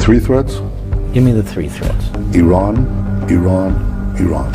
Three threats? Give me the three threats. Iran, Iran, Iran.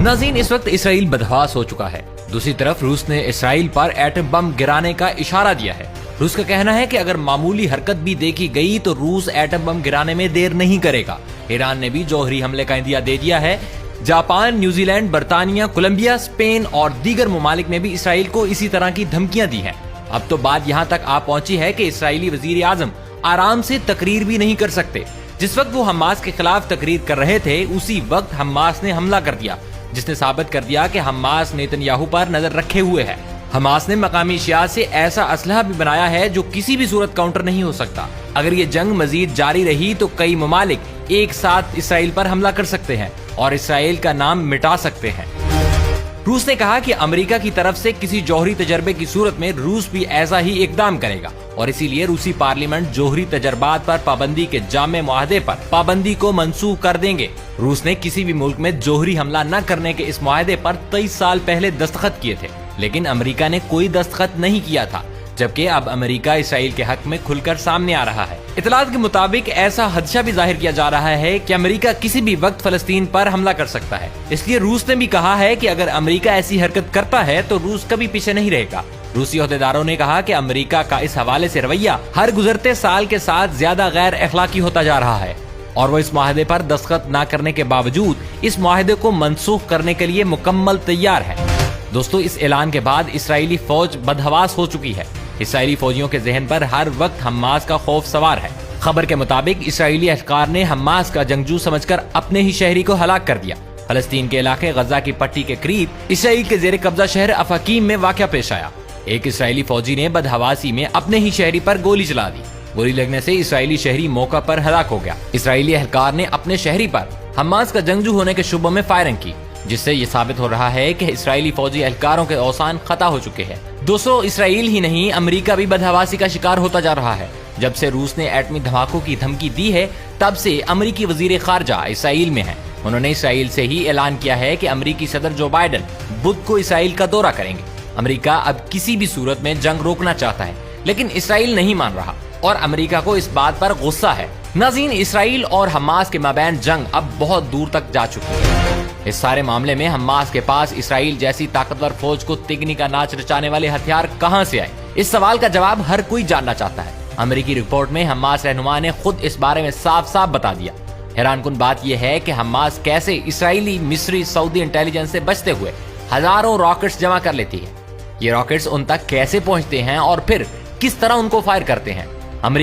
नाज़रीन, इस वक्त Israel बदहवास हो चुका है। दूसरी तरफ रूस ने इसराइल पर एटम बम गिराने का इशारा दिया है। रूस का कहना है कि अगर मामूली हरकत भी देखी गई तो रूस एटम बम गिराने में देर नहीं करेगा। ईरान ने भी जौहरी हमले का इंदिया दे दिया है। जापान, न्यूजीलैंड, बर्तानिया, कोलंबिया, स्पेन और दीगर ममालिक ने भी इसराइल को इसी तरह की धमकियां दी हैं। अब तो बात यहाँ तक आ पहुंची है कि इसराइली वजीर आजम आराम से तकरीर भी नहीं कर सकते। जिस वक्त वो हमास के खिलाफ तकरीर कर रहे थे, उसी वक्त हमास ने हमला कर दिया, जिसने साबित कर दिया कि हमास नेतन्याहू पर नजर रखे हुए है। हमास ने मकामी अशिया से ऐसा असलहा भी बनाया है जो किसी भी सूरत काउंटर नहीं हो सकता। अगर ये जंग मजीद जारी रही तो कई ममालिक एक साथ इसराइल पर हमला कर सकते हैं और इसराइल का नाम मिटा सकते हैं। रूस ने कहा कि अमेरिका की तरफ से किसी जौहरी तजर्बे की सूरत में रूस भी ऐसा ही इकदाम करेगा और इसीलिए रूसी पार्लियामेंट जौहरी तजर्बात पर पाबंदी के जामे मुआहदे पर पाबंदी को मंसूख कर देंगे। रूस ने किसी भी मुल्क में जौहरी हमला न करने के इस मुआहदे पर 23 साल पहले दस्तखत किए थे, लेकिन अमेरिका ने कोई दस्तखत नहीं किया था, जबकि अब अमेरिका इसराइल के हक में खुलकर सामने आ रहा है। इतलात के मुताबिक ऐसा खदशा भी जाहिर किया जा रहा है कि अमेरिका किसी भी वक्त फलस्तीन पर हमला कर सकता है। इसलिए रूस ने भी कहा है कि अगर अमेरिका ऐसी हरकत करता है तो रूस कभी पीछे नहीं रहेगा। रूसी अहदेदारों ने कहा कि अमेरिका का इस हवाले से रवैया हर गुजरते साल के साथ ज्यादा गैर अखलाकी होता जा रहा है और वो इस मुआहदे पर दस्तखत न करने के बावजूद इस मुआहदे को मनसूख करने के लिए मुकम्मल तैयार है। दोस्तों, इस ऐलान के बाद इसराइली फौज बदहवास हो चुकी है। इसराइली फौजियों के जहन पर हर वक्त हमास का खौफ सवार है। खबर के मुताबिक इसराइली अहलकार ने हमास का जंगजू समझकर अपने ही शहरी को हलाक कर दिया। फलस्तीन के इलाके गजा की पट्टी के करीब इसराइल के जेर कब्जा शहर अफाकीम में वाक़या पेश आया। एक इसराइली फौजी ने बदहवासी में अपने ही शहरी पर गोली चला दी। गोली लगने से इसराइली शहरी मौका पर हलाक हो गया। इसराइली अहलकार ने अपने शहरी पर हमास का जंगजू होने के शुबे में फायरिंग की, जिससे ये साबित हो रहा है कि इसराइली फौजी एहलकारों के औसान खता हो चुके हैं। दोस्तों, इसराइल ही नहीं, अमेरिका भी बदहवासी का शिकार होता जा रहा है। जब से रूस ने एटमी धमाकों की धमकी दी है, तब से अमेरिकी वजीर खारजा इसराइल में हैं। उन्होंने इसराइल से ही ऐलान किया है कि अमेरिकी सदर जो बाइडन बुध को इसराइल का दौरा करेंगे। अमेरिका अब किसी भी सूरत में जंग रोकना चाहता है, लेकिन इसराइल नहीं मान रहा और अमेरिका को इस बात पर गुस्सा है। नाज़रीन, इसराइल और हमास के माबैन जंग अब बहुत दूर तक जा चुकी है। इस सारे मामले में हमास के पास इसराइल जैसी ताकतवर फौज को तिगनी का नाच रचाने वाले हथियार कहां से आए? इस सवाल का जवाब हर कोई जानना चाहता है। अमेरिकी रिपोर्ट में हमास रहनुमा ने खुद इस बारे में साफ साफ बता दिया। हैरानकुन बात यह है कि हमास कैसे इसराइली, मिस्री, सऊदी इंटेलिजेंस से बचते हुए हजारों रॉकेट्स जमा कर लेती है। ये रॉकेट्स उन तक कैसे पहुंचते हैं और फिर किस तरह उनको फायर करते हैं?